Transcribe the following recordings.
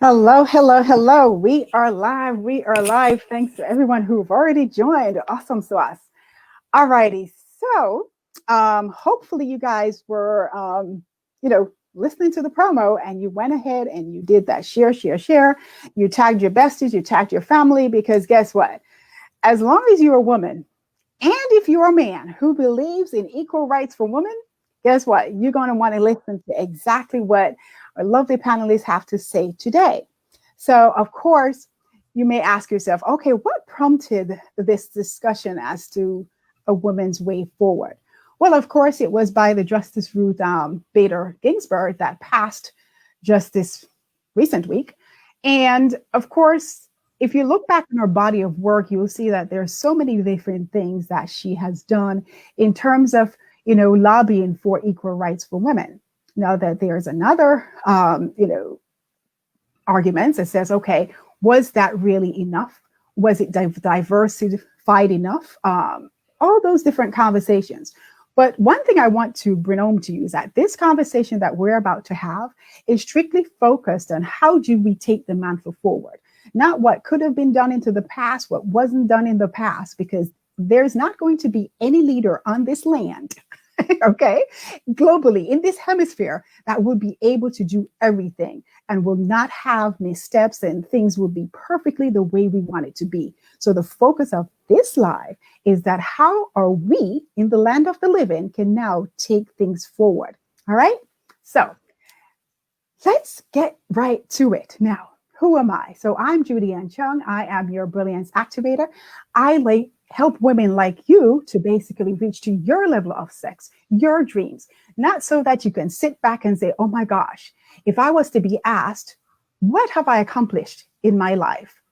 Hello, hello, hello. We are live. We are live. Thanks to everyone who've already joined. Awesome sauce. All righty. So, hopefully you guys were, listening to the promo and you went ahead and you did that share, share, share. You tagged your besties, you tagged your family, because guess what? As long as you're a woman, and if you're a man who believes in equal rights for women, guess what? You're going to want to listen to exactly what our lovely panelists have to say today. So, of course, you may ask yourself, okay, what prompted this discussion as to a woman's way forward? Well, of course, it was by the Justice Ruth Bader Ginsburg that passed just this recent week. And of course, if you look back in her body of work, you will see that there's so many different things that she has done in terms of, lobbying for equal rights for women. Now that there's another, argument that says, okay, was that really enough? Was it diversified enough? All those different conversations. But one thing I want to bring home to you is that this conversation that we're about to have is strictly focused on how do we take the mantle forward, not what could have been done into the past, what wasn't done in the past, because there's not going to be any leader on this land, okay, globally in this hemisphere that will be able to do everything and will not have missteps, and things will be perfectly the way we want it to be. So the focus of this live is that how are we in the land of the living can now take things forward. All right. So let's get right to it. Now, who am I? So I'm Judy Ann Chung. I am your brilliance activator. I help women like you to basically reach to your level of sex, your dreams, not so that you can sit back and say, oh my gosh, if I was to be asked, what have I accomplished in my life?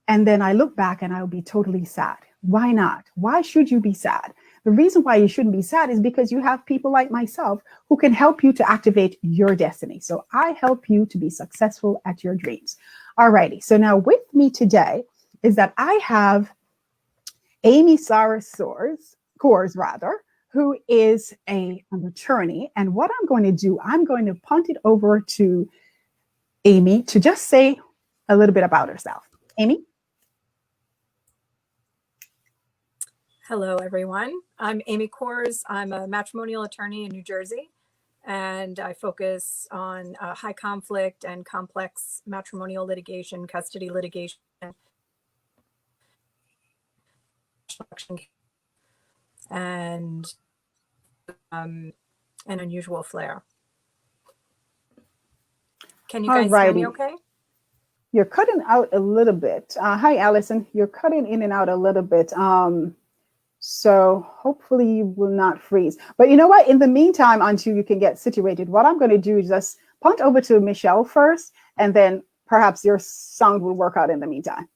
And then I look back and I'll be totally sad. Why not? Why should you be sad? The reason why you shouldn't be sad is because you have people like myself who can help you to activate your destiny. So I help you to be successful at your dreams. All righty. So now with me today is that I have Amy Kors, who is an attorney. And what I'm going to do, I'm going to punt it over to Amy to just say a little bit about herself. Amy? Hello, everyone. I'm Amy Kors. I'm a matrimonial attorney in New Jersey, and I focus on high conflict and complex matrimonial litigation, custody litigation, and an unusual flair. Can you guys hear me okay? You're cutting out a little bit. Hi, Allison. You're cutting in and out a little bit. So hopefully you will not freeze. But you know what? In the meantime, until you can get situated, what I'm going to do is just punt over to Michelle first, and then perhaps your sound will work out in the meantime.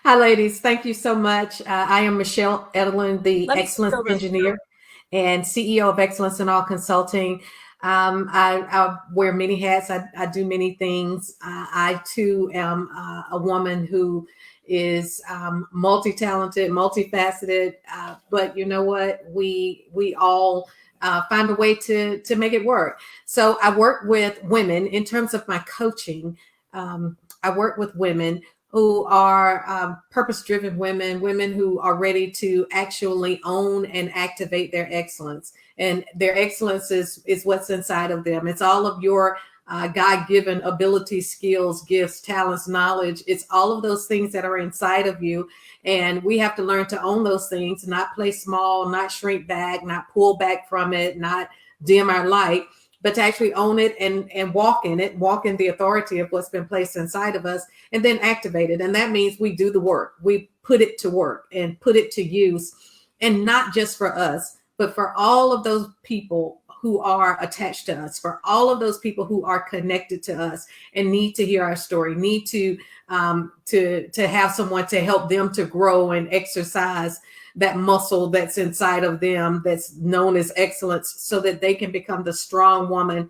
Hi, ladies. Thank you so much. I am Michelle Edelen, the Excellence Engineer and CEO of Excellence in All Consulting. I wear many hats. I do many things. I too am a woman who is multi-talented, multifaceted. But you know what? We all find a way to make it work. So I work with women in terms of my coaching. I work with women who are purpose-driven women who are ready to actually own and activate their excellence. And their excellence is what's inside of them. It's all of your God-given abilities, skills, gifts, talents, knowledge. It's all of those things that are inside of you. And we have to learn to own those things, not play small, not shrink back, not pull back from it, not dim our light, but to actually own it and walk in it, walk in the authority of what's been placed inside of us, and then activate it. And that means we do the work. We put it to work and put it to use, and not just for us, but for all of those people who are attached to us, for all of those people who are connected to us and need to hear our story, need to have someone to help them to grow and exercise that muscle that's inside of them that's known as excellence, so that they can become the strong woman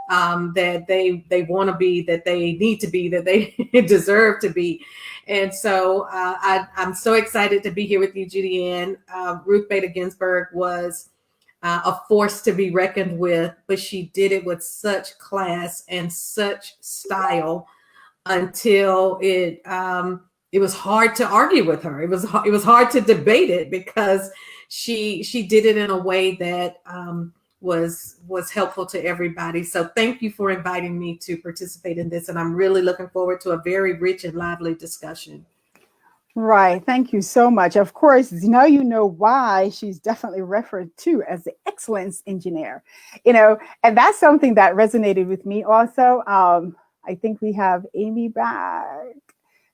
that they want to be, that they need to be, that they deserve to be. And so I'm so excited to be here with you, Judy Ann. Ruth Bader Ginsburg was a force to be reckoned with, but she did it with such class and such style until it was hard to argue with her. It was hard to debate it because she did it in a way that was helpful to everybody. So thank you for inviting me to participate in this, and I'm really looking forward to a very rich and lively discussion. Right. Thank you so much. Of course, now you know why she's definitely referred to as the excellence engineer, and that's something that resonated with me also. I think we have Amy back.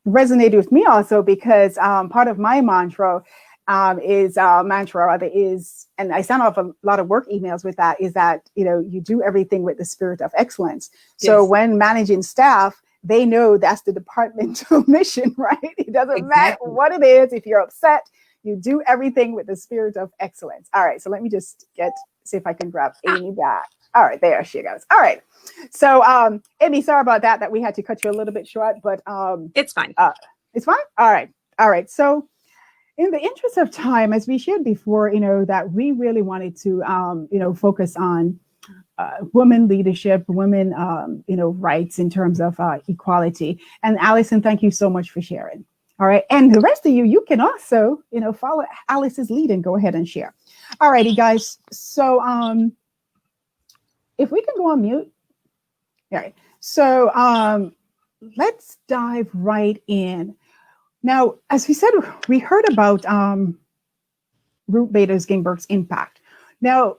Resonated with me also because part of my mantra is, and I send off a lot of work emails with that, is that, you do everything with the spirit of excellence. So Yes. when managing staff, they know that's the departmental mission, right? It doesn't matter what it is. If you're upset, you do everything with the spirit of excellence. All right. So let me just see if I can grab Amy back. All right. There she goes. All right. So, Amy, sorry about that we had to cut you a little bit short, but it's fine. It's fine. All right. All right. So in the interest of time, as we shared before, that we really wanted to, focus on women leadership, women, rights in terms of equality. And Allison, thank you so much for sharing. All right. And the rest of you can also, follow Alice's lead and go ahead and share. All righty, guys. So if we can go on mute. All right. So let's dive right in. Now, as we said, we heard about Ruth Bader Ginsburg's impact. Now,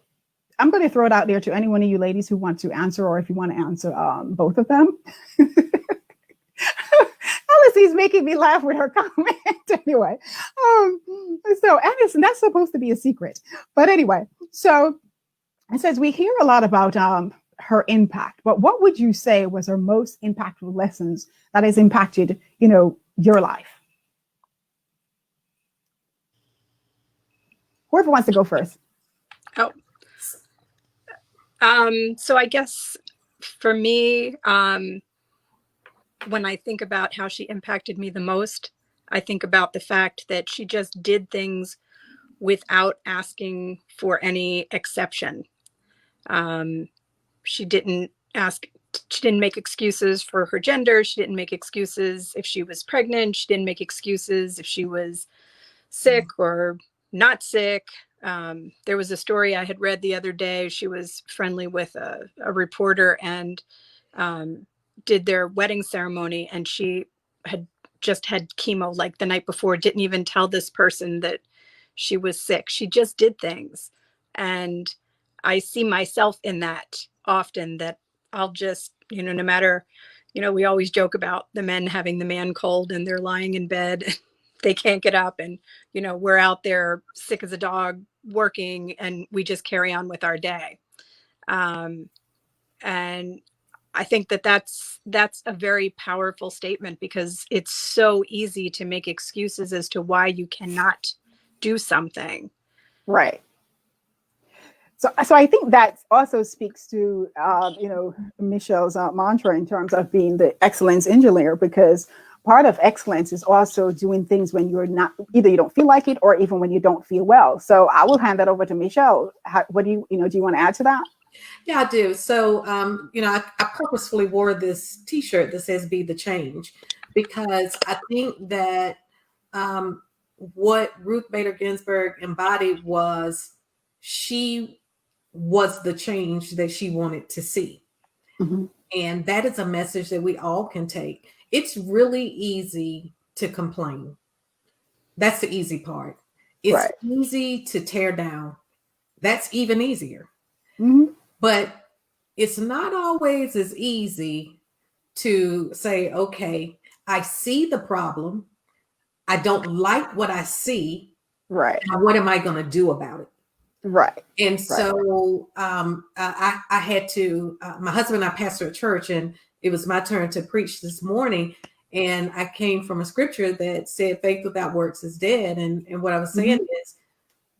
I'm going to throw it out there to any one of you ladies who want to answer, or if you want to answer both of them. Alice's making me laugh with her comment anyway. And that's supposed to be a secret. But anyway, so it says we hear a lot about her impact, but what would you say was her most impactful lessons that has impacted, your life? Whoever wants to go first. Oh. So I guess for me, when I think about how she impacted me the most, I think about the fact that she just did things without asking for any exception. She didn't make excuses for her gender. She didn't make excuses if she was pregnant. She didn't make excuses if she was sick or not sick. There was a story I had read the other day. She was friendly with a reporter and did their wedding ceremony, and she had just had chemo like the night before, didn't even tell this person that she was sick. She just did things. And I see myself in that often, that I'll just, no matter, we always joke about the men having the man cold and they're lying in bed. They can't get up, and we're out there sick as a dog working, and we just carry on with our day. And I think that's a very powerful statement, because it's so easy to make excuses as to why you cannot do something. Right. So I think that also speaks to Michelle's mantra in terms of being the excellence engineer, because part of excellence is also doing things when you're not, either you don't feel like it, or even when you don't feel well. So I will hand that over to Michelle. What do you want to add to that? Yeah, I do. So, I purposefully wore this T-shirt that says "Be the Change," because I think that what Ruth Bader Ginsburg embodied was, she was the change that she wanted to see. Mm-hmm. And that is a message that we all can take. It's really easy to complain. That's the easy part. It's right. Easy to tear down. That's even easier. Mm-hmm. But it's not always as easy to say, okay, I see the problem. I don't like what I see. Right. Now what am I going to do about it? Right. And so I had to, my husband and I pastor a church, and it was my turn to preach this morning. And I came from a scripture that said faith without works is dead. And what I was saying is,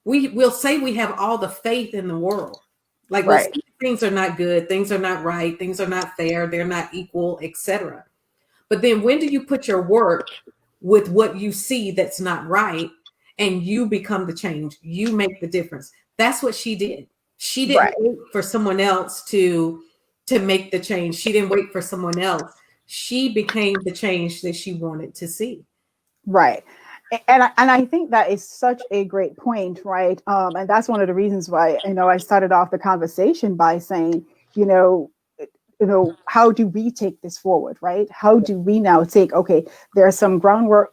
we'll say we have all the faith in the world. Like, right. Things are not good. Things are not right. Things are not fair. They're not equal, etc. But then when do you put your work with what you see that's not right, and you become the change? You make the difference. That's what she did. She didn't wait for someone else to make the change. She didn't wait for someone else. She became the change that she wanted to see. Right. And I think that is such a great point, right? And that's one of the reasons why, I started off the conversation by saying, how do we take this forward, right? How do we now take, okay, there's some groundwork,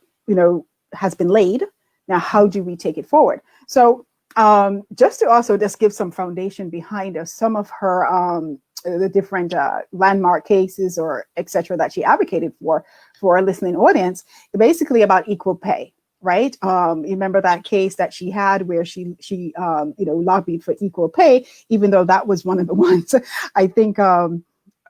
has been laid. Now, how do we take it forward? So just to also just give some foundation behind us, some of her, the different landmark cases or et cetera that she advocated for a listening audience, basically about equal pay. Right. You remember that case that she had where she lobbied for equal pay, even though that was one of the ones, I think,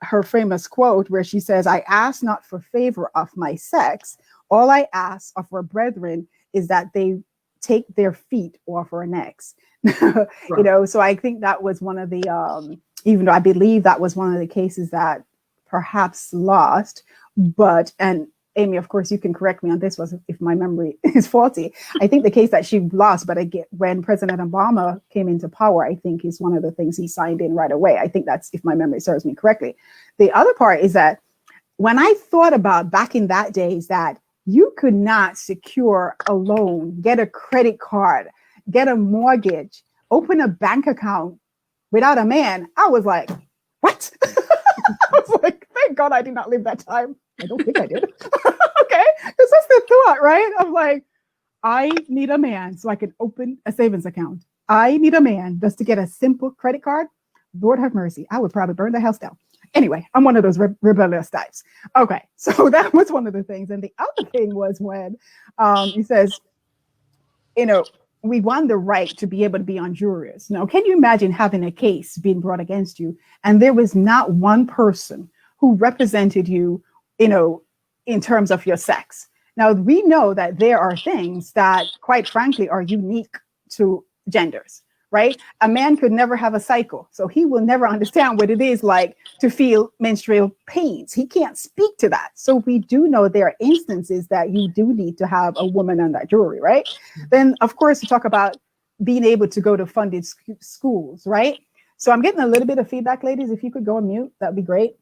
her famous quote where she says, "I ask not for favor of my sex. All I ask of our brethren is that they take their feet off our necks." Right. So I think that was one of the, even though I believe that was one of the cases that perhaps lost, and Amy, of course, you can correct me on this was if my memory is faulty. I think the case that she lost, but again, when President Obama came into power, I think is one of the things he signed in right away. I think that's if my memory serves me correctly. The other part is that when I thought about back in that days that you could not secure a loan, get a credit card, get a mortgage, open a bank account without a man, I was like, what? I was like, thank God I did not live that time. I don't think I did. Okay. Because that's the thought, right? I'm like, I need a man so I can open a savings account. I need a man just to get a simple credit card. Lord have mercy. I would probably burn the house down. Anyway, I'm one of those rebellious types. Okay. So that was one of the things. And the other thing was when he says, we want the right to be able to be on juries. Now, can you imagine having a case being brought against you and there was not one person who represented you, in terms of your sex? Now, we know that there are things that, quite frankly, are unique to genders, right? A man could never have a cycle, so he will never understand what it is like to feel menstrual pains. He can't speak to that. So we do know there are instances that you do need to have a woman on that jury, right? Then, of course, we talk about being able to go to funded schools, right? So I'm getting a little bit of feedback, ladies. If you could go on mute, that'd be great.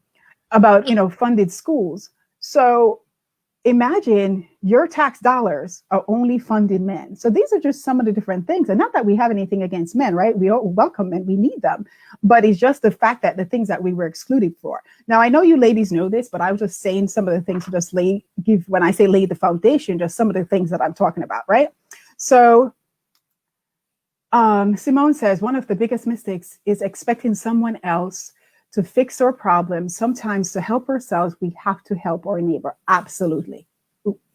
About, funded schools. So imagine your tax dollars are only funded men. So these are just some of the different things. And not that we have anything against men, right? We all welcome men, we need them. But it's just the fact that the things that we were excluded for. Now, I know you ladies know this, but I was just saying some of the things to just when I say lay the foundation, just some of the things that I'm talking about, right? So Simone says, one of the biggest mistakes is expecting someone else to fix our problems. Sometimes to help ourselves, we have to help our neighbor. Absolutely.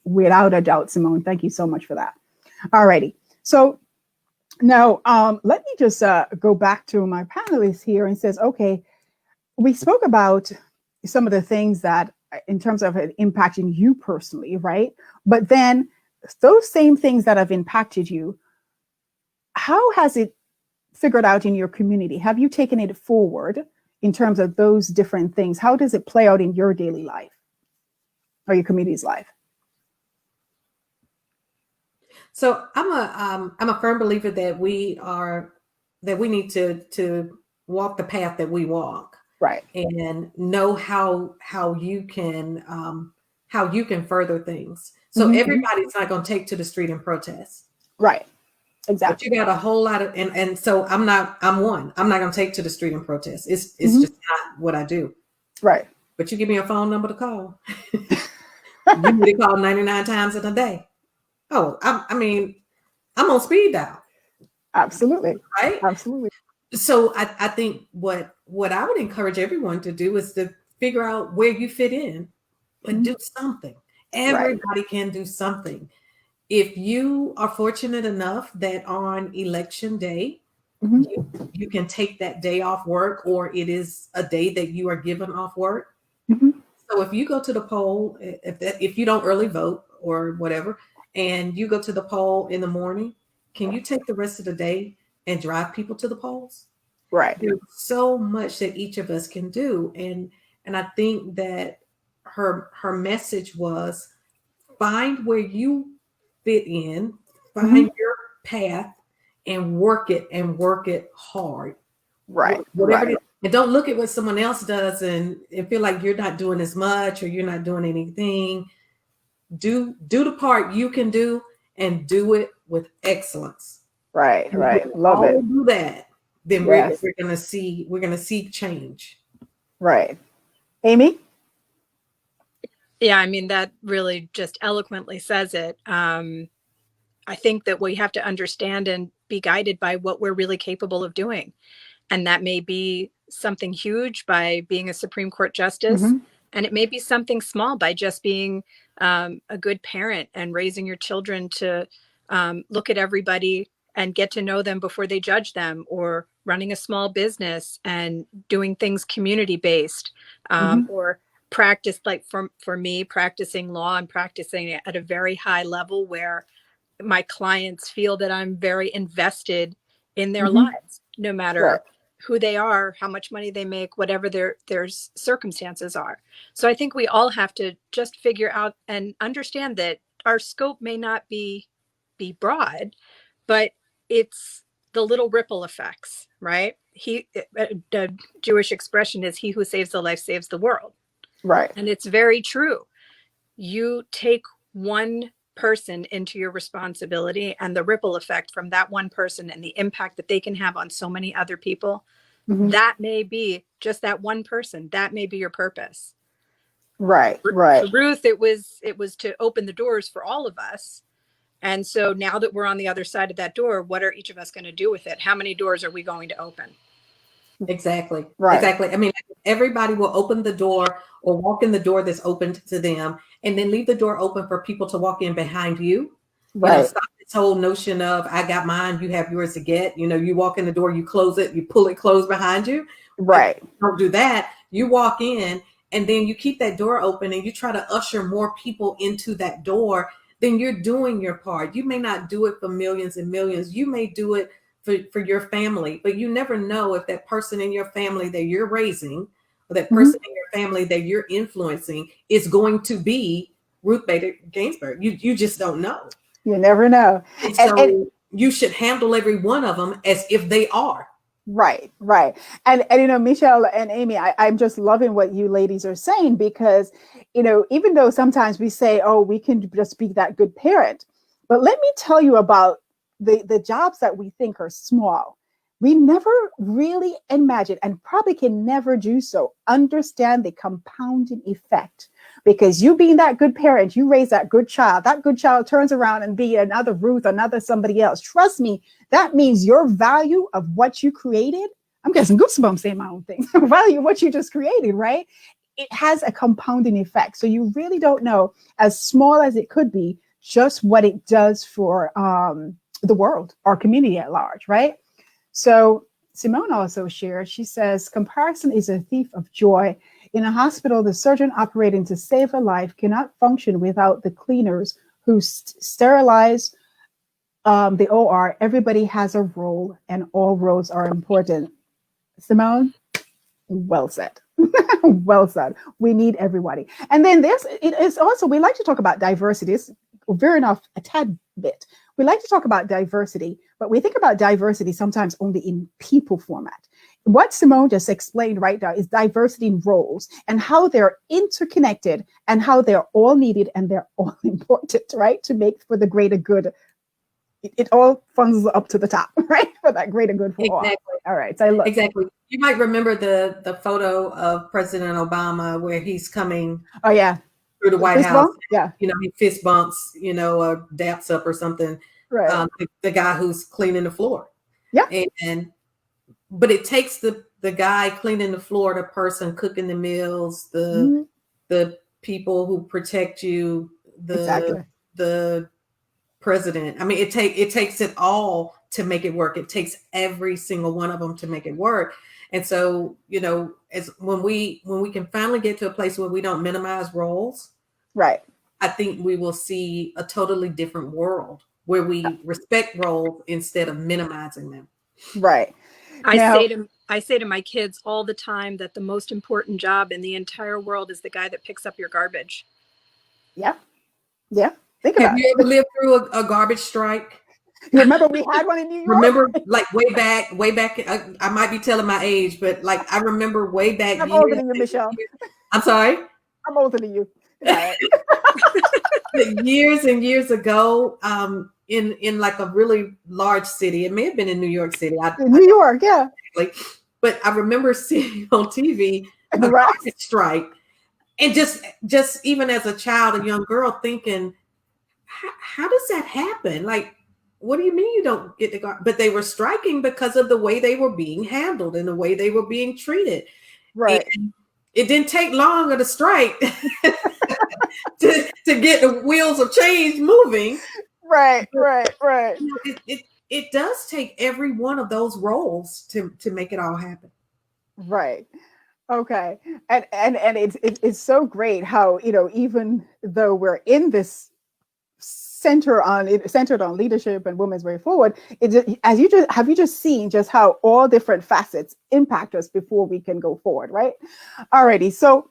Without a doubt, Simone. Thank you so much for that. All righty. So now let me just go back to my panelists here and says, okay, we spoke about some of the things that in terms of it impacting you personally, right? But then those same things that have impacted you, how has it figured out in your community? Have you taken it forward in terms of those different things? How does it play out in your daily life or your community's life? So I'm a firm believer that we need to walk the path that we walk, right? And know how you can further things. So everybody's not going to take to the street and protest, right? Exactly. But you got a whole lot of, and so I'm not going to take to the street and protest. It's just not what I do. Right. But you give me a phone number to call. You need to call 99 times in a day. Oh, I'm on speed dial. Absolutely. Right. Absolutely. So I think what I would encourage everyone to do is to figure out where you fit in, but do something. Everybody can do something. If you are fortunate enough that on election day, you can take that day off work, or it is a day that you are given off work. So if you go to the poll, if you don't early vote or whatever, and you go to the poll in the morning, can you take the rest of the day and drive people to the polls? Right. There's so much that each of us can do. And I think that her message was, find where you fit in, find your path and work it hard. Right. Whatever Right. it is. And don't look at what someone else does and feel like you're not doing as much or you're not doing anything. Do the part you can do and do it with excellence. Right. And Right. when we Love it. all do that, then Yes. we're gonna see change. Right. Amy? Yeah, I mean, that really just eloquently says it. I think that we have to understand and be guided by what we're really capable of doing. And that may be something huge by being a Supreme Court justice. Mm-hmm. And it may be something small by just being a good parent and raising your children to look at everybody and get to know them before they judge them, or running a small business and doing things community based, Mm-hmm. or practice, like for me, practicing law and practicing it at a very high level where my clients feel that I'm very invested in their Mm-hmm. lives, no Right. matter who they are, how much money they make, whatever their circumstances are. So I think we all have to just figure out and understand that our scope may not be broad, but it's the little ripple effects, right? The Jewish expression is, he who saves the life saves the world. Right. And it's very true. You take one person into your responsibility, and the ripple effect from that one person and the impact that they can have on so many other people, Mm-hmm. that may be just that one person. That may be your purpose. Right. Right. For Ruth, it was to open the doors for all of us. And so now that we're on the other side of that door, what are each of us going to do with it? How many doors are we going to open? Exactly. Right. Exactly. I mean, everybody will open the door or walk in the door that's opened to them, and then leave the door open for people to walk in behind you. Right. Stop this whole notion of, I got mine, you have yours to get. You walk in the door, you close it, you pull it closed behind you. Right. Don't do that. You walk in, and then you keep that door open and you try to usher more people into that door. Then you're doing your part. You may not do it for millions and millions. You may do it for your family, but you never know if that person in your family that you're raising, or that person in your family that you're influencing, is going to be Ruth Bader Ginsburg. You just don't know. You never know. And so you should handle every one of them as if they are. Right, right. And Michelle and Amy, I'm just loving what you ladies are saying, because, even though sometimes we say, oh, we can just be that good parent, but let me tell you about the jobs that we think are small. We never really imagine, and probably can never do so, understand the compounding effect. Because you being that good parent, you raise that good child turns around and be another Ruth, another somebody else. Trust me, that means your value of what you created. I'm getting goosebumps saying my own thing. Value of what you just created, right? It has a compounding effect. So you really don't know, as small as it could be, just what it does for the world, our community at large, right? So Simone also shares, she says, comparison is a thief of joy. In a hospital, the surgeon operating to save a life cannot function without the cleaners who sterilize the OR. Everybody has a role, and all roles are important. Simone, well said. Well said. We need everybody. And then it is also, we like to talk about diversity. It's very enough, a tad bit. We like to talk about diversity, but we think about diversity sometimes only in people format. What Simone just explained right now is diversity in roles and how they're interconnected and how they're all needed and they're all important, right? To make for the greater good. It all funnels up to the top, right? For that greater good for all. All right. So exactly. You might remember the photo of President Obama where he's coming. Oh yeah. Through the White House. Yeah. He fist bumps, or daps up or something. Right. The guy who's cleaning the floor. Yeah. But it takes the guy cleaning the floor, the person cooking the meals, the people who protect you, the president. I mean, it takes it all to make it work. It takes every single one of them to make it work. And so, as when we can finally get to a place where we don't minimize roles, right? I think we will see a totally different world where we respect roles instead of minimizing them. Right. I say to my kids all the time that the most important job in the entire world is the guy that picks up your garbage. Yeah. Yeah. Think about it. Have you ever lived through a garbage strike? You remember we had one in New York? Remember, like way back, I might be telling my age, but like I remember way back. I'm older than you, Michelle. I'm sorry? I'm older than you. Right. Years and years ago, in like a really large city. It may have been in New York City. New York, yeah. But I remember seeing on TV a garbage strike, and just even as a child, a young girl, thinking, how does that happen? Like, what do you mean you don't get the garbage? But they were striking because of the way they were being handled and the way they were being treated. Right. And it didn't take long of the strike to get the wheels of change moving. Right. You know, it does take every one of those roles to make it all happen. Right. Okay. And it's so great how, you know, even though we're in this centered on leadership and women's way forward, have you just seen just how all different facets impact us before we can go forward, right? Alrighty. So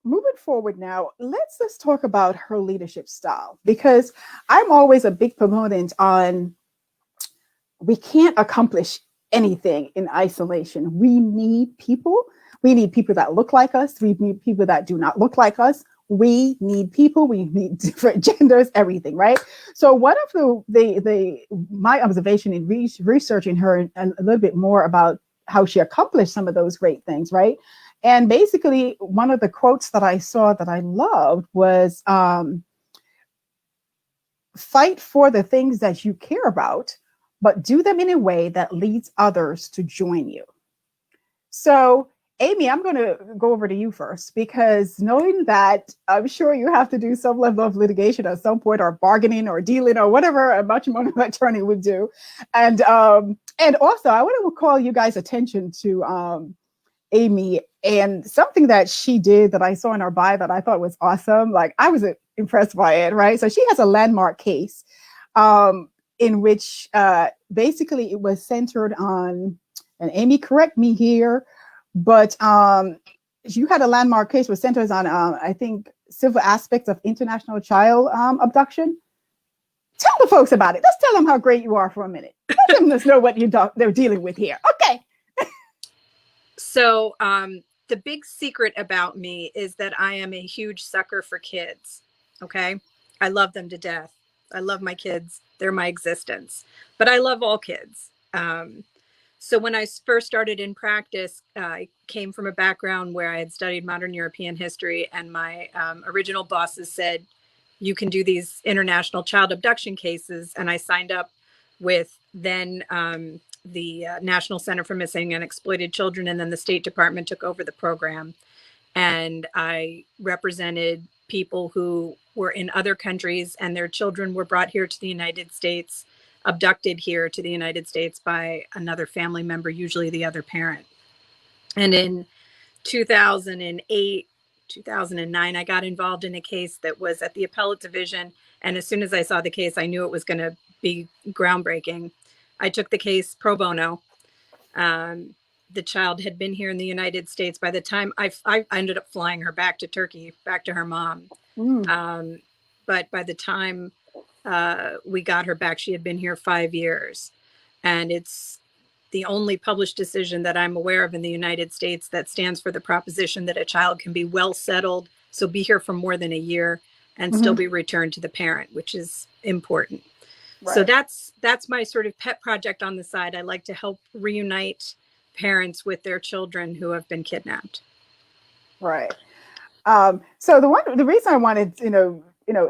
moving forward now, let's talk about her leadership style, because I'm always a big proponent on we can't accomplish anything in isolation. We need people. We need people that look like us. We need people that do not look like us. We need people. We need different genders, everything, right? So one of my observation in researching her a little bit more about how she accomplished some of those great things, right? And basically, one of the quotes that I saw that I loved was, fight for the things that you care about, but do them in a way that leads others to join you. So, Amy, I'm going to go over to you first, because knowing that I'm sure you have to do some level of litigation at some point, or bargaining or dealing or whatever a matrimonial attorney would do. And also I want to call you guys' attention to Amy and something that she did that I saw in her bio that I thought was awesome. Like, I was impressed by it, right? So she has a landmark case in which basically it was centered on, and Amy, correct me here, but you had a landmark case which centers on, I think, civil aspects of international child abduction. Tell the folks about it. Let's tell them how great you are for a minute. Let them know what they're dealing with here. Okay. So the big secret about me is that I am a huge sucker for kids. Okay. I love them to death. I love my kids. They're my existence, but I love all kids. So when I first started in practice, I came from a background where I had studied modern European history, and my original bosses said, you can do these international child abduction cases. And I signed up with then the National Center for Missing and Exploited Children, and then the State Department took over the program. And I represented people who were in other countries and their children were brought here to the United States, abducted here to the United States by another family member, usually the other parent. And in 2008, 2009, I got involved in a case that was at the appellate division. And as soon as I saw the case, I knew it was going to be groundbreaking. I took the case pro bono. The child had been here in the United States. By the time I ended up flying her back to Turkey, back to her mom. But by the time we got her back, she had been here 5 years. And it's the only published decision that I'm aware of in the United States that stands for the proposition that a child can be well settled, so be here for more than a year, and still be returned to the parent, which is important. Right. So that's my sort of pet project on the side. I like to help reunite parents with their children who have been kidnapped. Right. So the reason I wanted,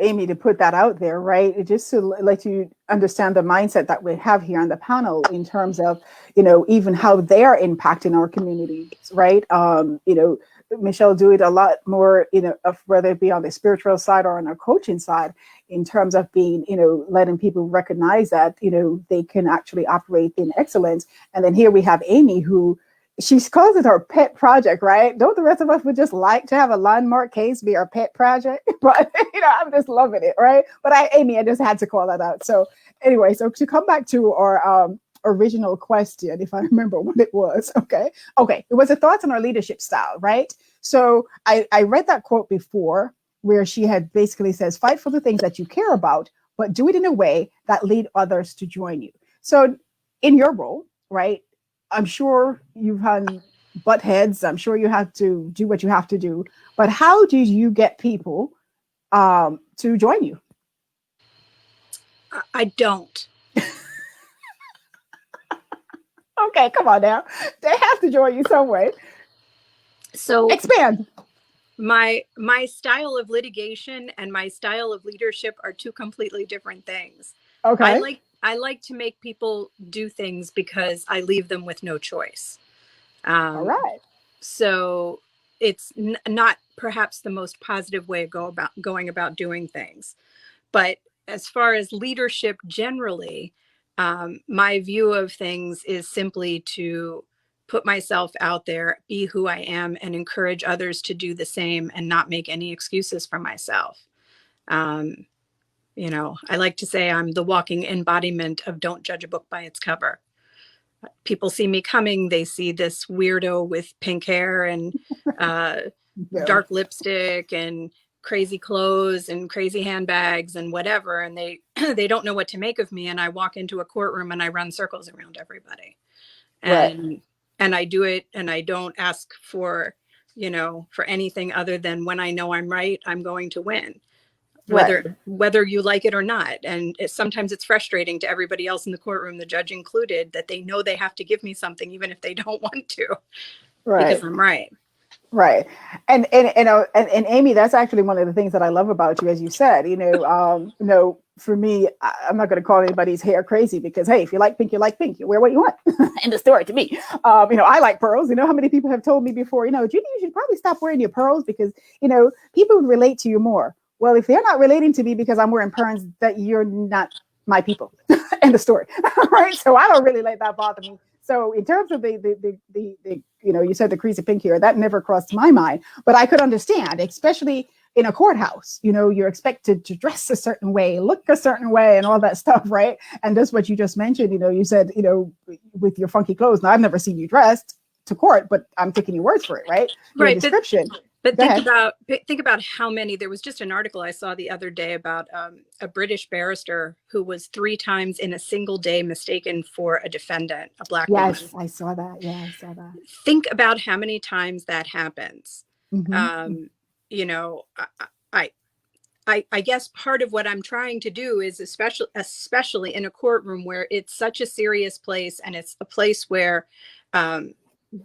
Amy, to put that out there, right, is just to let you understand the mindset that we have here on the panel in terms of, even how they're impacting our communities, right? Michelle do it a lot more, of whether it be on the spiritual side or on our coaching side, in terms of being, letting people recognize that, they can actually operate in excellence. And then here we have Amy, who she calls it her pet project, right? Don't the rest of us would just like to have a landmark case be our pet project? But, I'm just loving it, right? But Amy, I just had to call that out. So anyway, so to come back to our original question, if I remember what it was, okay. It was a thoughts on our leadership style, right? So I read that quote before where she had basically says, fight for the things that you care about, but do it in a way that lead others to join you. So in your role, right, I'm sure you've had butt heads. I'm sure you have to do what you have to do. But how do you get people to join you? I don't. Okay, come on now. They have to join you some way. So expand. My style of litigation and my style of leadership are two completely different things. Okay. I like to make people do things because I leave them with no choice. All right. So it's not perhaps the most positive way of going about doing things. But as far as leadership generally, my view of things is simply to put myself out there, be who I am, and encourage others to do the same and not make any excuses for myself. You know, I like to say I'm the walking embodiment of don't judge a book by its cover. People see me coming, they see this weirdo with pink hair and dark lipstick and crazy clothes and crazy handbags and whatever, and they they don't know what to make of me, and I walk into a courtroom and I run circles around everybody. And I do it, and I don't ask for, you know, for anything other than when I know I'm right, I'm going to win. Whether you like it or not. And sometimes it's frustrating to everybody else in the courtroom, the judge included, that they know they have to give me something even if they don't want to, because I'm right. Right. And Amy, that's actually one of the things that I love about you, as you said. You know, for me, I'm not going to call anybody's hair crazy, because hey, if you like pink, you like pink. You wear what you want. End of story to me. You know, I like pearls. You know how many people have told me before, you know, Judy, you should probably stop wearing your pearls because, you know, people would relate to you more. Well, if they're not relating to me because I'm wearing pearls, that you're not my people. End of story. Right. So I don't really let that bother me. So in terms of the you know, you said the crazy pink hair, that never crossed my mind, but I could understand, especially in a courthouse. You know, you're expected to dress a certain way, look a certain way, and all that stuff, right? And that's what you just mentioned. You know, you said, you know, with your funky clothes. Now, I've never seen you dressed to court, but I'm taking your words for it, right? Your description. But think about how many. There was just an article I saw the other day about a British barrister who was 3 times in a single day mistaken for a defendant, a Black woman. Yes, I saw that. Yeah, I saw that. Think about how many times that happens. You know, I guess part of what I'm trying to do is, especially in a courtroom where it's such a serious place, and it's a place where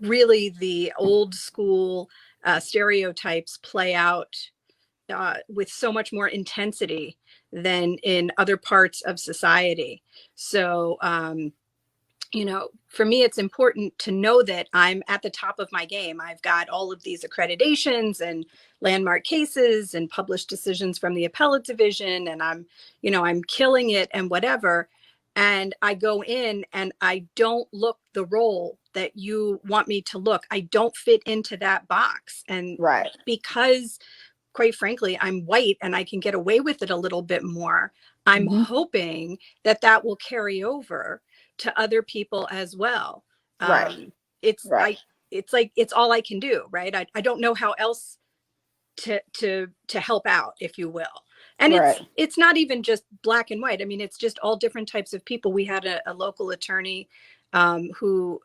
really the old school stereotypes play out with so much more intensity than in other parts of society. So, you know, for me, it's important to know that I'm at the top of my game. I've got all of these accreditations and landmark cases and published decisions from the appellate division, and I'm killing it and whatever. And I go in and I don't look the role that you want me to look. I don't fit into that box. And because, quite frankly, I'm white and I can get away with it a little bit more, I'm hoping that that will carry over to other people as well. It's like, it's all I can do, right? I don't know how else to help out, if you will. And it's not even just black and white. I mean, it's just all different types of people. We had a local attorney who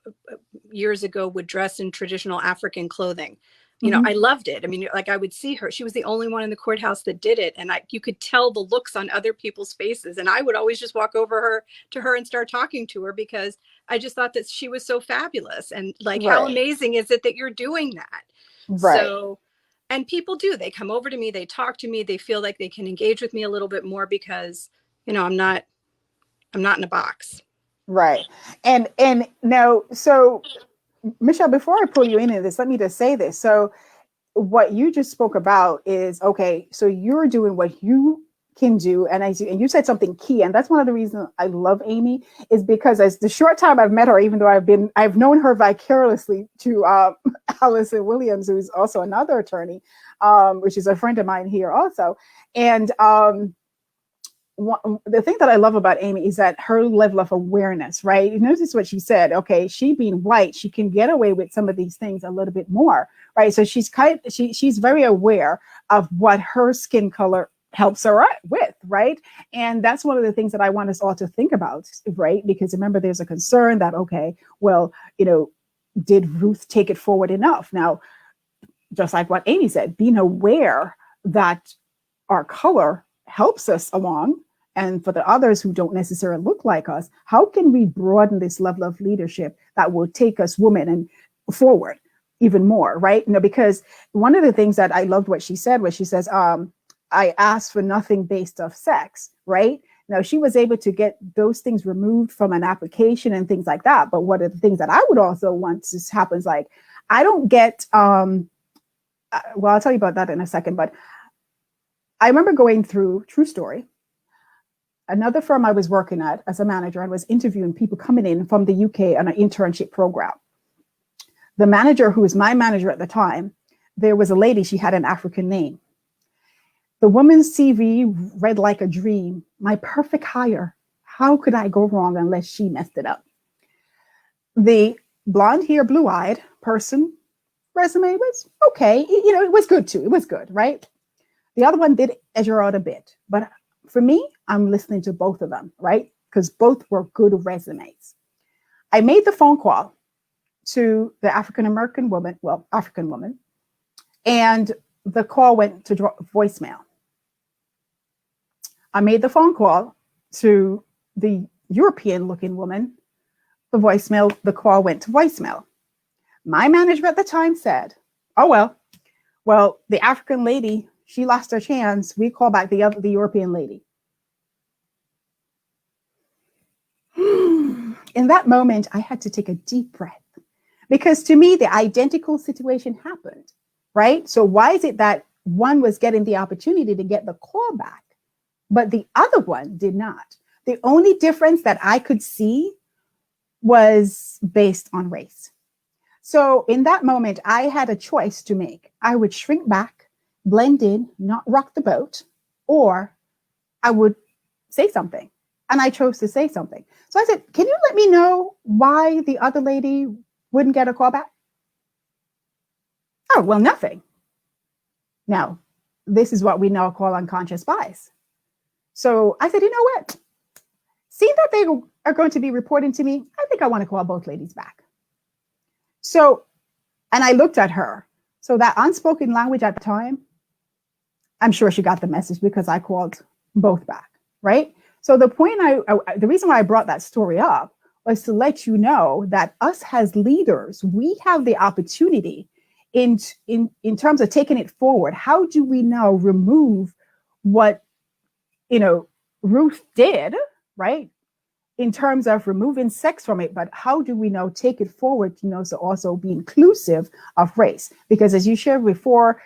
years ago would dress in traditional African clothing. You know, I loved it. I mean, like, I would see her. She was the only one in the courthouse that did it. And you could tell the looks on other people's faces. And I would always just walk over to her and start talking to her, because I just thought that she was so fabulous. And like, how amazing is it that you're doing that? So, and people do, they come over to me, they talk to me, they feel like they can engage with me a little bit more because, you know, I'm not in a box. Right. And now, so Michelle, before I pull you into this, let me just say this. So what you just spoke about is, okay, so you're doing what you can do. And you said something key. And that's one of the reasons I love Amy, is because as the short time I've met her, even though I've known her vicariously to Allison Williams, who's also another attorney, which is a friend of mine here also. And the thing that I love about Amy is that her level of awareness, right? You notice what she said. Okay, she being white, she can get away with some of these things a little bit more, right? So she's very aware of what her skin color helps her with, right? And that's one of the things that I want us all to think about, right? Because remember, there's a concern that, okay, well, did Ruth take it forward enough? Now, just like what Amy said, being aware that our color helps us along, and for the others who don't necessarily look like us, how can we broaden this level of leadership that will take us women and forward even more, right? Because one of the things that I loved what she said was, she says, I asked for nothing based off sex, right? Now, she was able to get those things removed from an application and things like that. But one of the things that I would also want to happen is, like, I don't get, well, I'll tell you about that in a second, but I remember going through, true story, another firm I was working at as a manager, and was interviewing people coming in from the UK on an internship program. The manager, who was my manager at the time, there was a lady, she had an African name. The woman's CV read like a dream. My perfect hire. How could I go wrong unless she messed it up? The blonde hair, blue-eyed person resume was okay. It was good too. It was good, right? The other one did edge out a bit. But for me, I'm listening to both of them, right? Because both were good resumes. I made the phone call to the African woman, and the call went to voicemail. I made the phone call to the European-looking woman. The call went to voicemail. My manager at the time said, oh, well, the African lady, she lost her chance. We call back the European lady. In that moment, I had to take a deep breath, because to me, the identical situation happened, right? So why is it that one was getting the opportunity to get the call back, but the other one did not? The only difference that I could see was based on race. So in that moment, I had a choice to make. I would shrink back, blend in, not rock the boat, or I would say something. And I chose to say something. So I said, can you let me know why the other lady wouldn't get a call back? Oh, well, nothing. Now, this is what we now call unconscious bias. So I said, you know what? Seeing that they are going to be reporting to me, I think I want to call both ladies back. So, and I looked at her. So that unspoken language at the time, I'm sure she got the message, because I called both back, right? So the point the reason why I brought that story up was to let you know that us as leaders, we have the opportunity in terms of taking it forward. How do we now remove what, Ruth did, right? In terms of removing sex from it, but how do we now take it forward, to also be inclusive of race? Because as you shared before,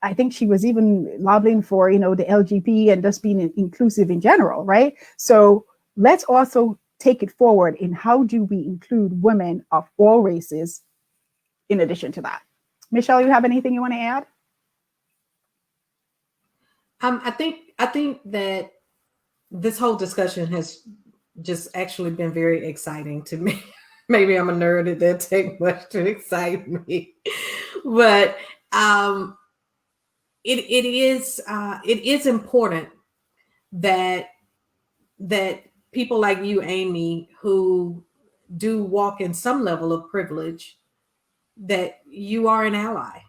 I think she was even lobbying for, the LGBT and just being inclusive in general, right? So let's also take it forward in how do we include women of all races in addition to that. Michelle, you have anything you want to add? I think that this whole discussion has just actually been very exciting to me. Maybe I'm a nerd. It didn't take much to excite me, but it is important that people like you, Amy, who do walk in some level of privilege, that you are an ally,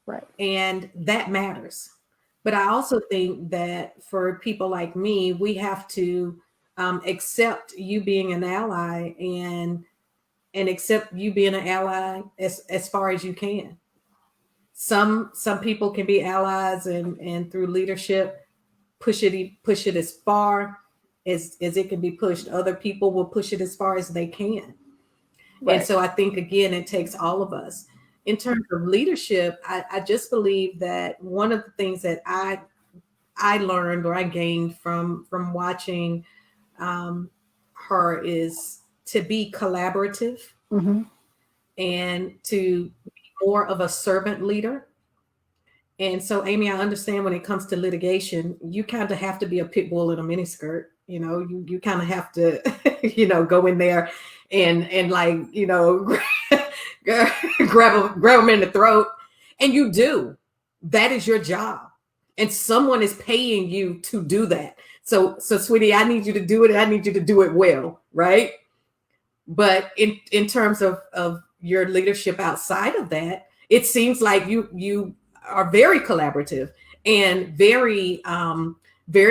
right? And that matters. But I also think that for people like me, we have to accept you being an ally and accept you being an ally as far as you can. Some people can be allies and through leadership push it as far as it can be pushed. Other people will push it as far as they can. Right. And so I think, again, it takes all of us. In terms of leadership, I just believe that one of the things that I learned or I gained from watching her is to be collaborative, mm-hmm. and to be more of a servant leader. And so, Amy, I understand when it comes to litigation, you kind of have to be a pit bull in a miniskirt. You kind of have to, go in there and like, grab them in the throat. And you do. That is your job. and someone is paying you to do that. So sweetie, I need you to do it. I need you to do it well, right? But in terms of your leadership outside of that, it seems like you are very collaborative and very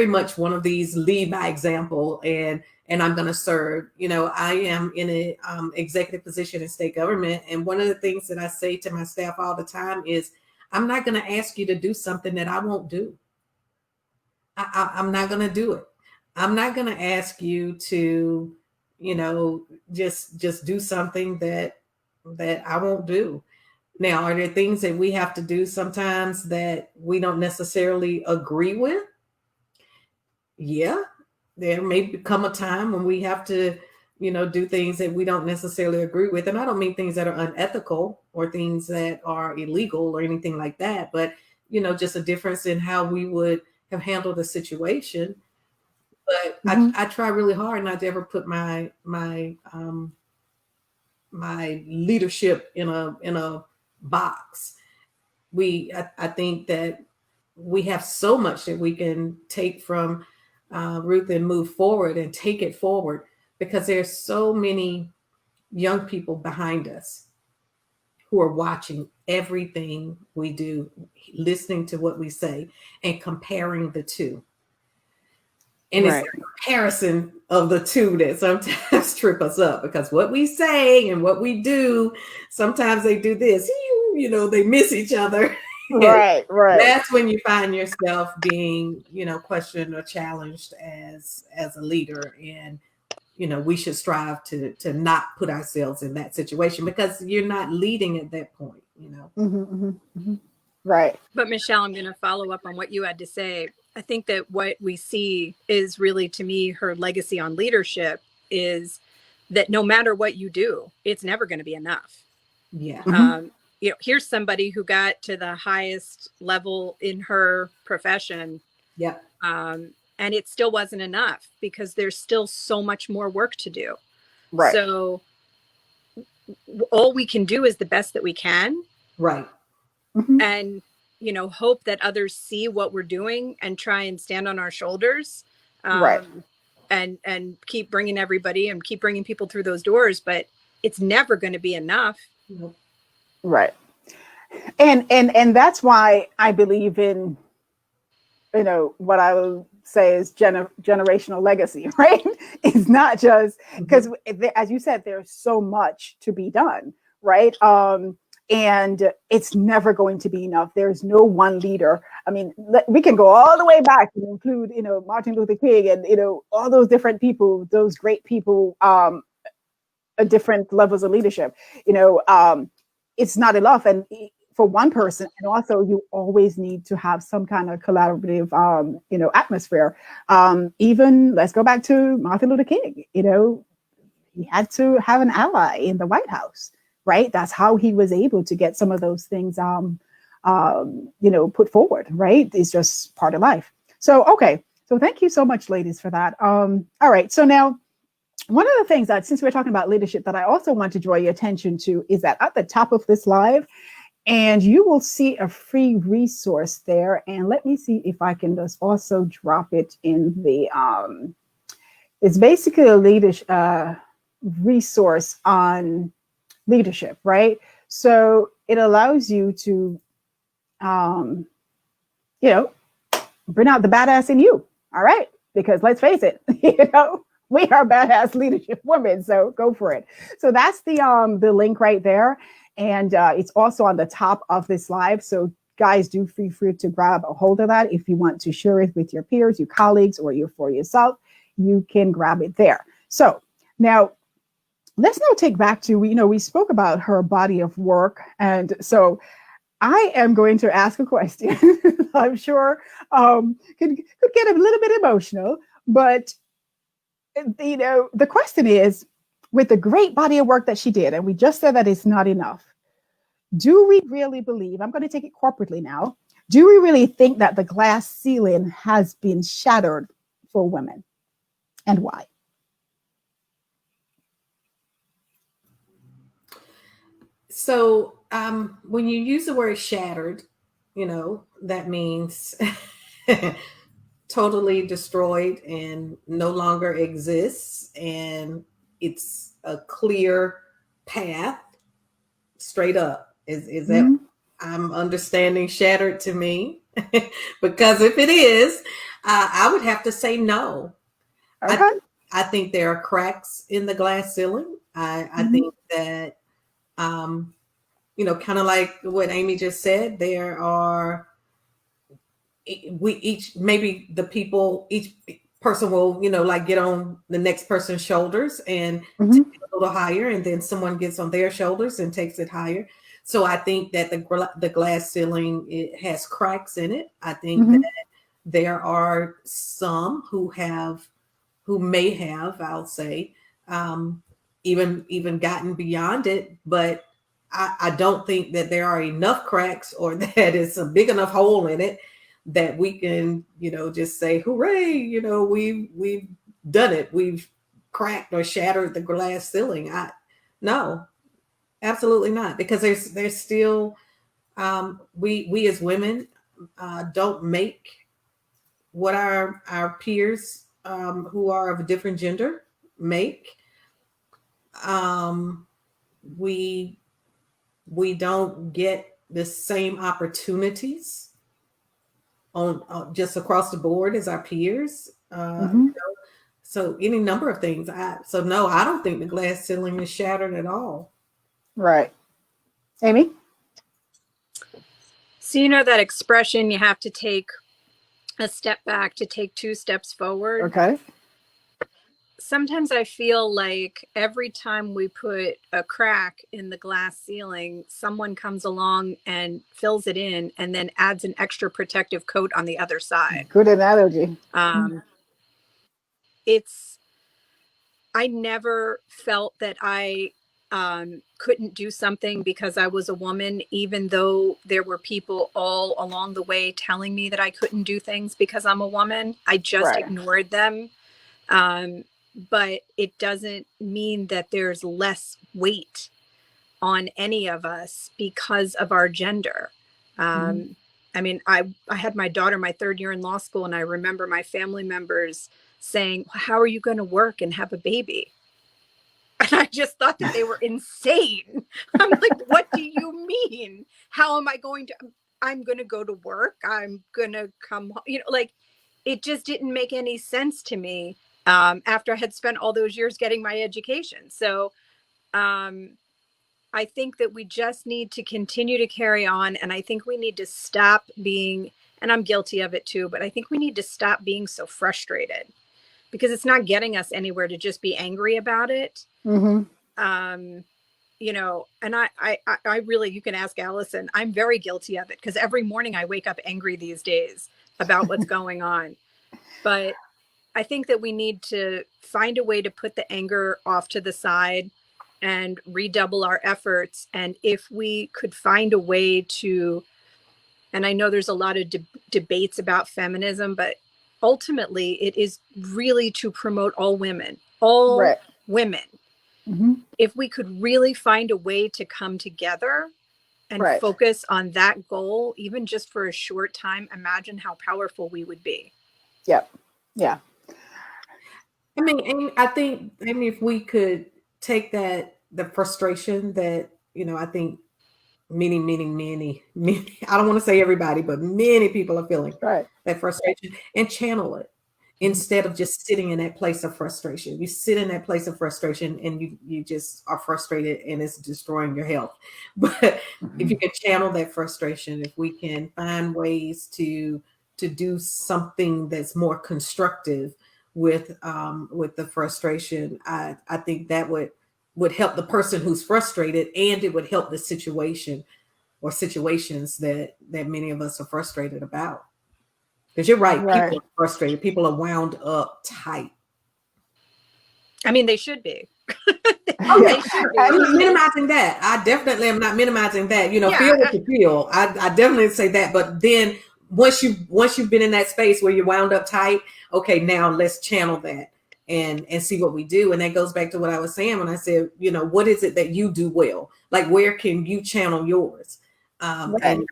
much one of these lead by example, and I'm going to serve. I am in a executive position in state government, and one of the things that I say to my staff all the time is, I'm not going to ask you to do something that I won't do. I'm not going to do it. I'm not going to ask you to, just do something that I won't do. Now, are there things that we have to do sometimes that we don't necessarily agree with? Yeah, there may become a time when we have to, do things that we don't necessarily agree with. And I don't mean things that are unethical or things that are illegal or anything like that, but, just a difference in how we would have handled the situation. But I try really hard not to ever put my leadership in a box. I think that we have so much that we can take from Ruth and move forward and take it forward, because there's so many young people behind us who are watching everything we do, listening to what we say, and comparing the two. And It's the comparison of the two that sometimes trip us up, because what we say and what we do, sometimes they do this, they miss each other. Right. That's when you find yourself being, questioned or challenged as a leader. And, we should strive to not put ourselves in that situation, because you're not leading at that point, Right. But Michelle, I'm going to follow up on what you had to say. I think that what we see is really, to me, her legacy on leadership is that no matter what you do, it's never going to be enough. Yeah. Here's somebody who got to the highest level in her profession. Yeah. And it still wasn't enough, because there's still so much more work to do. Right. So all we can do is the best that we can. Right. And, hope that others see what we're doing and try and stand on our shoulders. Right. And keep bringing everybody and keep bringing people through those doors. But it's never going to be enough. Right. And that's why I believe in, what I will say is generational legacy, right? It's not just because, as you said, there's so much to be done, right? And it's never going to be enough. There's no one leader. I mean, we can go all the way back and include, Martin Luther King and, all those different people, those great people, at different levels of leadership. It's not enough. And for one person, and also you always need to have some kind of collaborative, atmosphere. Even let's go back to Martin Luther King. He had to have an ally in the White House, right? That's how he was able to get some of those things, put forward, right? It's just part of life. So, okay. So thank you so much, ladies, for that. All right. So now, one of the things that, since we're talking about leadership, that I also want to draw your attention to is that at the top of this live, and you will see a free resource there. And let me see if I can just also drop it in the, it's basically a leadership resource on leadership, right? So it allows you to, bring out the badass in you. All right. Because let's face it, we are badass leadership women. So go for it. So that's the link right there. And it's also on the top of this live. So guys, do feel free to grab a hold of that. If you want to share it with your peers, your colleagues, or for yourself, you can grab it there. So now let's now take back to, we spoke about her body of work. And so I am going to ask a question. I'm sure could get a little bit emotional, but the question is, with the great body of work that she did, and we just said that it's not enough, do we really believe, I'm going to take it corporately now, do we really think that the glass ceiling has been shattered for women, and why? So when you use the word shattered, that means totally destroyed and no longer exists, and it's a clear path straight up. Is that I'm understanding shattered to me? Because if it is, I would have to say no. Okay. I think there are cracks in the glass ceiling. I think that, kind of like what Amy just said, there are, maybe each person will, like get on the next person's shoulders and take it a little higher, and then someone gets on their shoulders and takes it higher. So I think that the glass ceiling, it has cracks in it. I think that there are some who may have, I'll say, even gotten beyond it, but I don't think that there are enough cracks, or that it's a big enough hole in it that we can, just say, hooray, we've done it. We've cracked or shattered the glass ceiling. No, absolutely not. Because there's still, we as women don't make what our peers who are of a different gender make. We don't get the same opportunities on just across the board as our peers. So any number of things. No, I don't think the glass ceiling is shattered at all. Right. Amy? So that expression, you have to take a step back to take 2 steps forward. Okay. Sometimes I feel like every time we put a crack in the glass ceiling, someone comes along and fills it in and then adds an extra protective coat on the other side. Good analogy. I never felt that I couldn't do something because I was a woman, even though there were people all along the way telling me that I couldn't do things because I'm a woman. I just ignored them. But it doesn't mean that there's less weight on any of us because of our gender. I mean, I had my daughter my 3rd year in law school, and I remember my family members saying, how are you going to work and have a baby? And I just thought that they were insane. I'm like, what do you mean? How am I going to, I'm going to go to work. I'm going to come, it just didn't make any sense to me. After I had spent all those years getting my education. So I think that we just need to continue to carry on. And I think we need to stop being, and I'm guilty of it too, but I think we need to stop being so frustrated, because it's not getting us anywhere to just be angry about it. And I really, you can ask Allison, I'm very guilty of it, because every morning I wake up angry these days about what's going on. But I think that we need to find a way to put the anger off to the side and redouble our efforts. And if we could find a way to, and I know there's a lot of debates about feminism, but ultimately it is really to promote all women, women. If we could really find a way to come together and focus on that goal, even just for a short time, imagine how powerful we would be. Yep. Yeah. I mean, I think, if we could take the frustration that, I think many, I don't want to say everybody, but many people are feeling that frustration, and channel it instead of just sitting in that place of frustration. You sit in that place of frustration and you just are frustrated, and it's destroying your health. But if you can channel that frustration, if we can find ways to do something that's more constructive with the frustration, I think that would help the person who's frustrated, and it would help the situation or situations that many of us are frustrated about. Because you're right, people are frustrated. People are wound up tight. I mean, they should be. They should be. I'm not minimizing that. I definitely am not minimizing that. Feel what you feel. I definitely say that. But then once you've been in that space where you're wound up tight, okay, now let's channel that and see what we do. And that goes back to what I was saying when I said, what is it that you do well? Like, where can you channel yours? And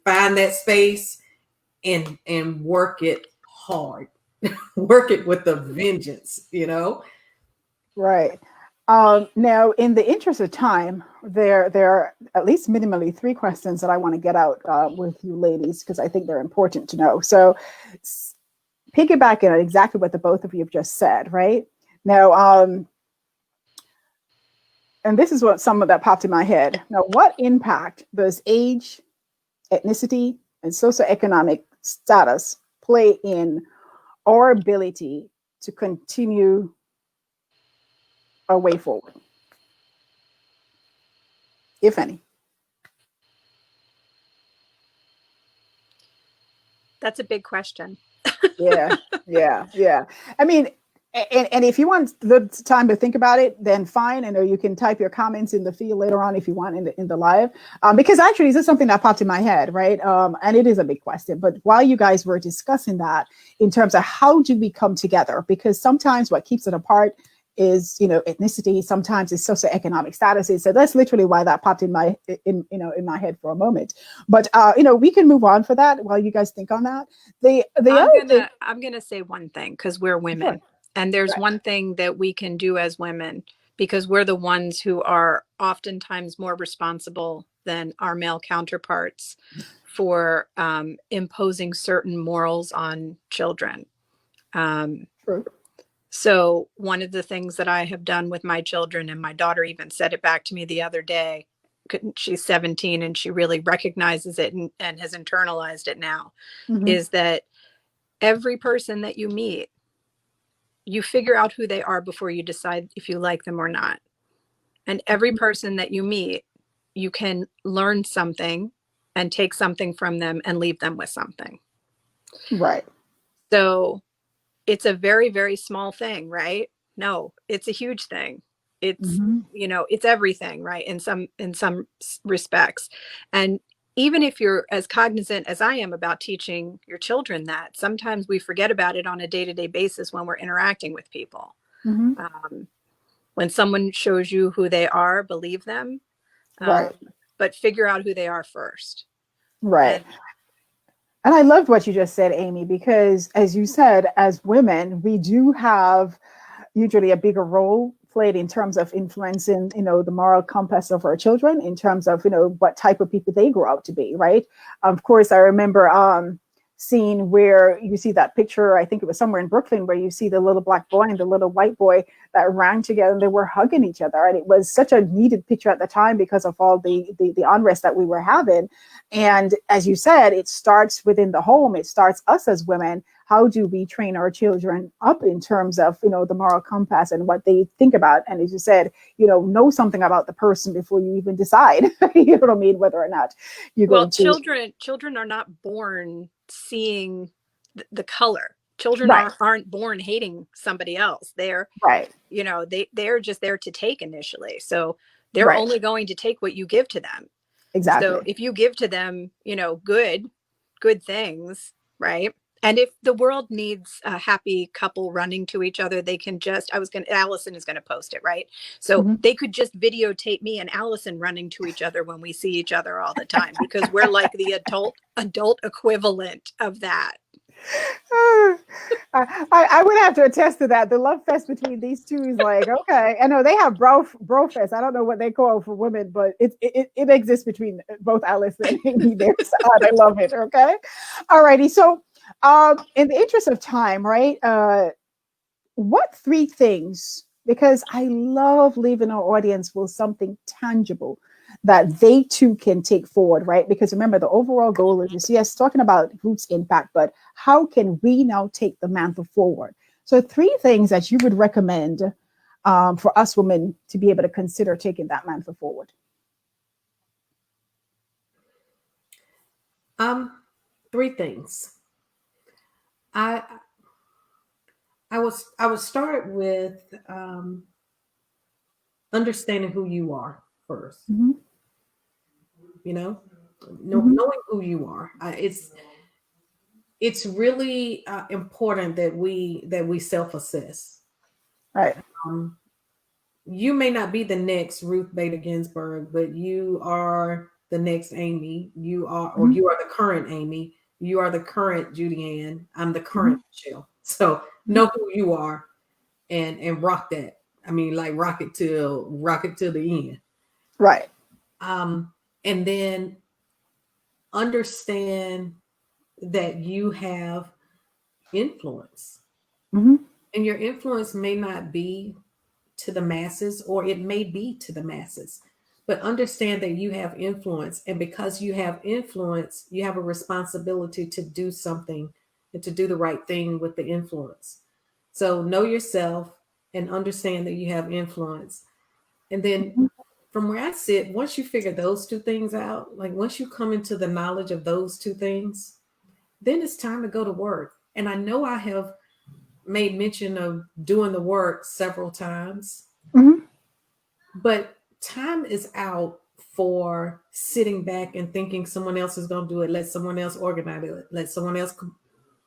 find that space and work it hard, work it with a vengeance, you know? Right. Now, in the interest of time, there are at least minimally 3 questions that I want to get out with you ladies, because I think they're important to know. So, piggybacking on exactly what the both of you have just said, right? Now, and this is what some of that popped in my head. Now, what impact does age, ethnicity, and socioeconomic status play in our ability to continue our way forward, if any? That's a big question. Yeah. I mean, and if you want the time to think about it, then fine. I know you can type your comments in the field later on if you want in the live, because actually this is something that popped in my head, right? And it is a big question. But while you guys were discussing that, in terms of how do we come together, because sometimes what keeps it apart is, you know, ethnicity. Sometimes it's socioeconomic statuses. So that's literally why that popped in my head for a moment. But you know, we can move on for that while you guys think on that. I'm gonna say one thing, because we're women. Sure. And there's Right. one thing that we can do as women, because we're the ones who are oftentimes more responsible than our male counterparts for imposing certain morals on children. True. So one of the things that I have done with my children, and my daughter even said it back to me the other day, she's 17 and she really recognizes it and has internalized it now, Mm-hmm. is that every person that you meet, you figure out who they are before you decide if you like them or not. And every person that you meet, you can learn something and take something from them and leave them with something. Right. So it's a very, very small thing, right? No, it's a huge thing. It's, you know, it's everything, right? In some respects. And even if you're as cognizant as I am about teaching your children that, sometimes we forget about it on a day-to-day basis when we're interacting with people. When someone shows you who they are, believe them, Right. but figure out who they are first. Right. And I loved what you just said, Amy, because as you said, as women, we do have usually a bigger role played in terms of influencing, you know, the moral compass of our children, in terms of, you know, what type of people they grow up to be, right? Of course, I remember scene where you see that picture, I think it was somewhere in Brooklyn, where you see the little black boy and the little white boy that ran together and they were hugging each other. And it was such a needed picture at the time because of all the unrest that we were having. And as you said, it starts within the home. It starts us as women. How do we train our children up in terms of, you know, the moral compass and what they think about? And as you said, you know something about the person before you even decide, you know what I mean, whether or not you go to. Children are not born seeing the color. Children Right. aren't born hating somebody else. They're, right. you know, they're just there to take initially. So they're Right. only going to take what you give to them. Exactly. So if you give to them, you know, good things, right? And if the world needs a happy couple running to each other, they can just, Allison is going to post it, right? So they could just videotape me and Allison running to each other when we see each other all the time, because we're like the adult equivalent of that. I would have to attest to that. The love fest between these two is like, okay. I know they have bro fest. I don't know what they call for women, but it exists between both Alice and Amy there. So I love it. Okay. All righty. So in the interest of time, right? What 3 things, because I love leaving our audience with something tangible that they too can take forward, right? Because remember, the overall goal is, yes, talking about Ruth's impact, but how can we now take the mantle forward? So 3 things that you would recommend for us women to be able to consider taking that mantle forward. 3 things. I would start with understanding who you are first. You know, knowing who you are. It's really important that we self-assess. Right. You may not be the next Ruth Bader Ginsburg, but you are the next Amy. You are the current Amy. You are the current Judy Ann. I'm the current Michelle. So know who you are and rock that. I mean, like rock it till the end. Right. And then understand that you have influence. Mm-hmm. And your influence may not be to the masses, or it may be to the masses. But understand that you have influence. And because you have influence, you have a responsibility to do something and to do the right thing with the influence. So know yourself and understand that you have influence. And then from where I sit, once you figure those two things out, like once you come into the knowledge of those two things, then it's time to go to work. And I know I have made mention of doing the work several times, but time is out for sitting back and thinking someone else is going to do it. Let someone else organize it. Let someone else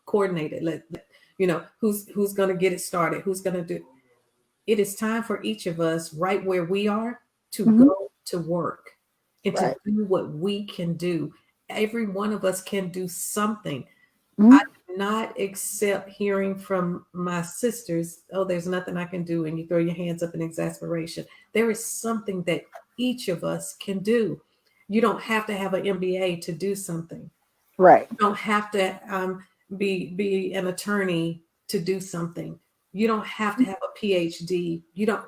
coordinate it. Let who's going to get it started. Who's going to do it. It is time for each of us right where we are to go to work and to do what we can do. Every one of us can do something. I do not accept hearing from my sisters, oh, there's nothing I can do, and you throw your hands up in exasperation. There is something that each of us can do. You don't have to have an MBA to do something. Right. You don't have to be an attorney to do something. You don't have to have a PhD. You don't,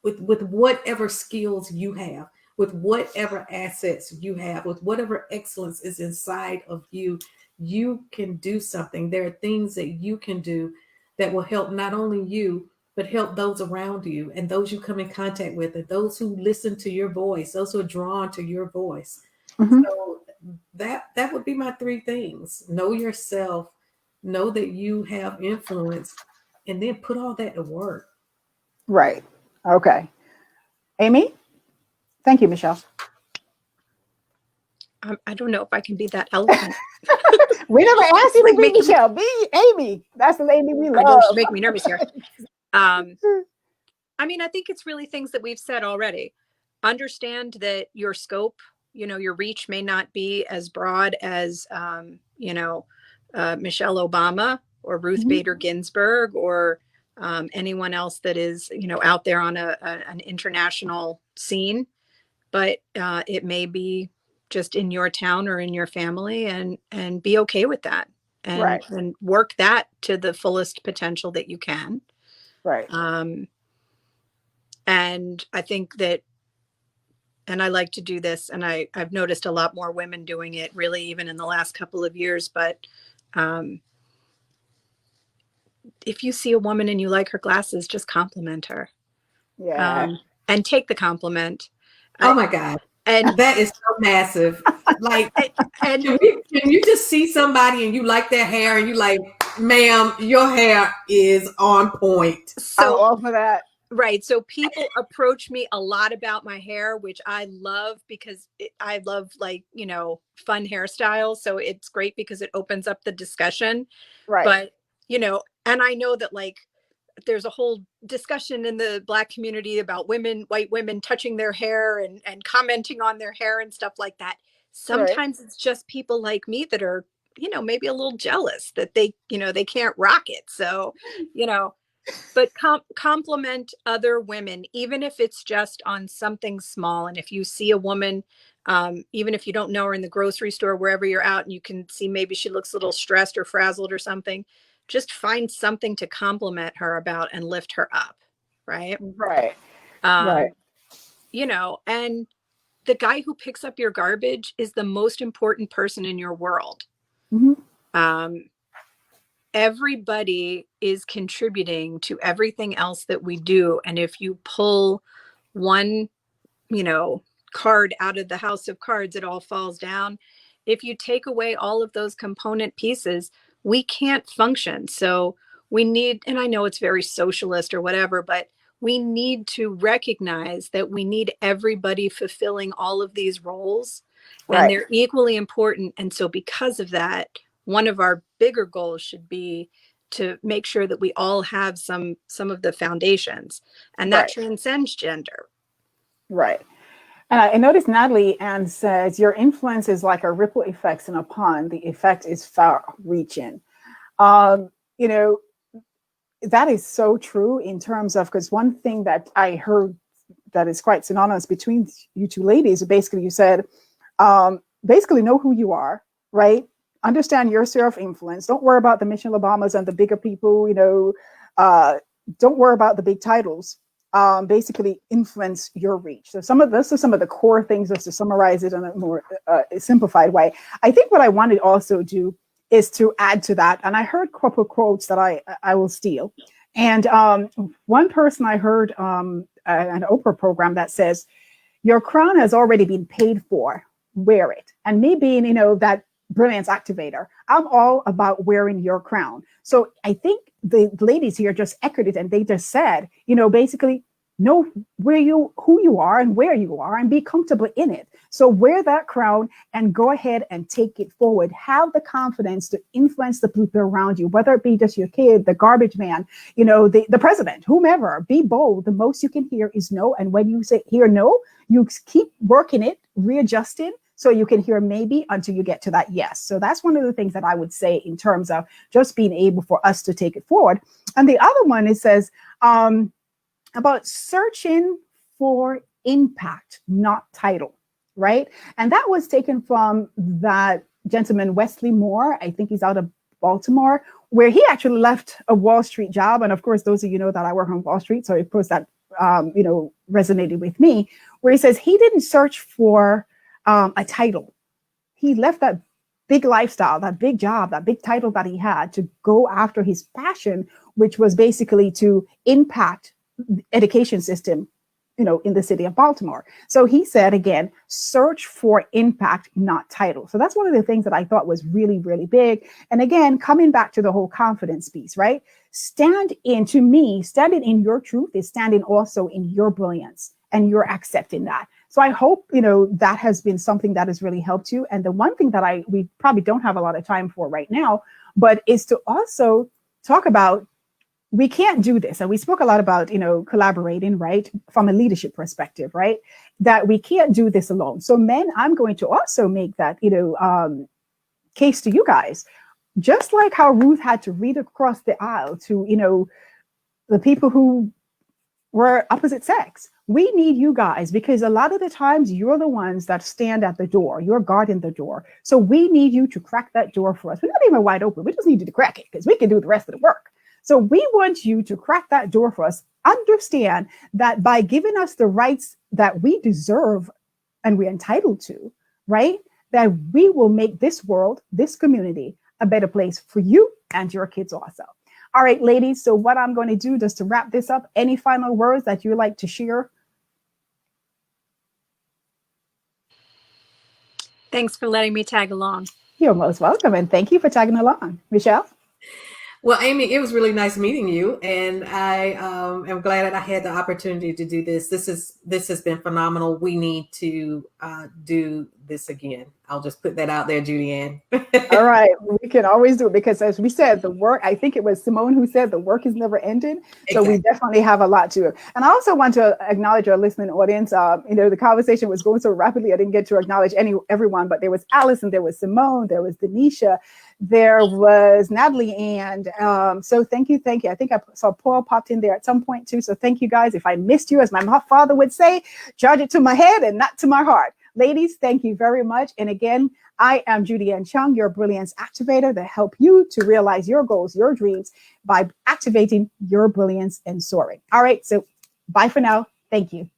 with whatever skills you have, with whatever assets you have, with whatever excellence is inside of you, you can do something. There are things that you can do that will help not only you, but help those around you and those you come in contact with, and those who listen to your voice, those who are drawn to your voice. So that would be my three things. Know yourself, know that you have influence, and then put all that to work. Right. Okay. Amy? Thank you, Michelle. I don't know if I can be that eloquent. We never asked you to be Michelle. Be Amy. That's the lady we love. I know she's making me nervous here. I mean, I think it's really things that we've said already. Understand that your scope, your reach may not be as broad as, Michelle Obama or Ruth Bader Ginsburg or anyone else that is, out there on an international scene. But it may be just in your town or in your family, and be okay with that, and work that to the fullest potential that you can. Right. And I think that, and I like to do this, and I've noticed a lot more women doing it really even in the last couple of years, but if you see a woman and you like her glasses, just compliment her. Yeah. And take the compliment. Oh my God. And that is so massive. Like, and can you just see somebody and you like their hair and you like, ma'am, your hair is on point. So all for that. Right. So people approach me a lot about my hair, which I love because I love fun hairstyles. So it's great because it opens up the discussion. Right. But, and I know that there's a whole discussion in the Black community about white women touching their hair and commenting on their hair and stuff like that. Sometimes it's just people like me that are, maybe a little jealous that they can't rock it. So, but compliment other women, even if it's just on something small. And if you see a woman, even if you don't know her in the grocery store, wherever you're out, and you can see maybe she looks a little stressed or frazzled or something, just find something to compliment her about and lift her up. Right. Right. And the guy who picks up your garbage is the most important person in your world. Everybody is contributing to everything else that we do. And if you pull one, card out of the house of cards, it all falls down. If you take away all of those component pieces, we can't function. So we need, and I know it's very socialist or whatever, but we need to recognize that we need everybody fulfilling all of these roles, and they're equally important. And so because of that, one of our bigger goals should be to make sure that we all have some of the foundations, and that transcends gender. Right. And I noticed Natalie Ann says, your influence is like a ripple effect in a pond. The effect is far reaching. You know, that is so true in terms of, because one thing that I heard that is quite synonymous between you two ladies, basically you said, basically know who you are, right? Understand your sphere of influence. Don't worry about the Michelle Obamas and the bigger people, you know, don't worry about the big titles. Basically influence your reach. So this is some of the core things, just to summarize it in a more simplified way. I think what I wanted to also do is to add to that. And I heard a couple quotes that I will steal. And one person I heard an Oprah program that says, your crown has already been paid for, wear it. And me being, you know, that brilliance activator, I'm all about wearing your crown. So I think the ladies here just echoed it, and they just said, you know, basically know who you are and where you are, and be comfortable in it. So wear that crown and go ahead and take it forward. Have the confidence to influence the people around you, whether it be just your kid, the garbage man, you know, the president, whomever. Be bold. The most you can hear is no. And when you hear no, you keep working it, readjusting, so you can hear maybe until you get to that yes. So that's one of the things that I would say in terms of just being able for us to take it forward. And the other one, it says about searching for impact, not title, right? And that was taken from that gentleman, Wesley Moore. I think he's out of Baltimore, where he actually left a Wall Street job. And of course, those of you know that I work on Wall Street. So of course that, you know, resonated with me, where he says he didn't search for a title. He left that big lifestyle, that big job, that big title that he had to go after his passion, which was basically to impact the education system, you know, in the city of Baltimore. So he said, again, search for impact, not title. So that's one of the things that I thought was really, really big. And again, coming back to the whole confidence piece, right? Standing in your truth is standing also in your brilliance, and you're accepting that. So I hope, you know, that has been something that has really helped you. And the one thing that we probably don't have a lot of time for right now, but is to also talk about, we can't do this. And we spoke a lot about, you know, collaborating, right? From a leadership perspective, right? That we can't do this alone. So men, I'm going to also make that, you know, case to you guys, just like how Ruth had to read across the aisle to, you know, the people who were opposite sex. We need you guys, because a lot of the times you're the ones that stand at the door. You're guarding the door. So we need you to crack that door for us. We're not even wide open. We just need you to crack it, because we can do the rest of the work. So we want you to crack that door for us. Understand that by giving us the rights that we deserve and we're entitled to, right? That we will make this world, this community, a better place for you and your kids also. All right, ladies. So what I'm going to do just to wrap this up, any final words that you like to share? Thanks for letting me tag along. You're most welcome. And thank you for tagging along. Michelle? Well, Amy, it was really nice meeting you, and I am glad that I had the opportunity to do this. This has been phenomenal. We need to do this again. I'll just put that out there, Judy Ann. All right, we can always do it, because as we said, the work, I think it was Simone who said the work is never ended. So exactly. We definitely have a lot to do. And I also want to acknowledge our listening audience. You know, the conversation was going so rapidly, I didn't get to acknowledge everyone, but there was Allison, there was Simone, there was Denisha, there was Natalie, and so thank you. I think I saw Paul popped in there at some point too. So thank you guys. If I missed you, as my father would say, charge it to my head and not to my heart. Ladies, thank you very much. And again, I am Judy Ann Chung, your brilliance activator, to help you to realize your goals, your dreams by activating your brilliance and soaring. All right, so bye for now. Thank you.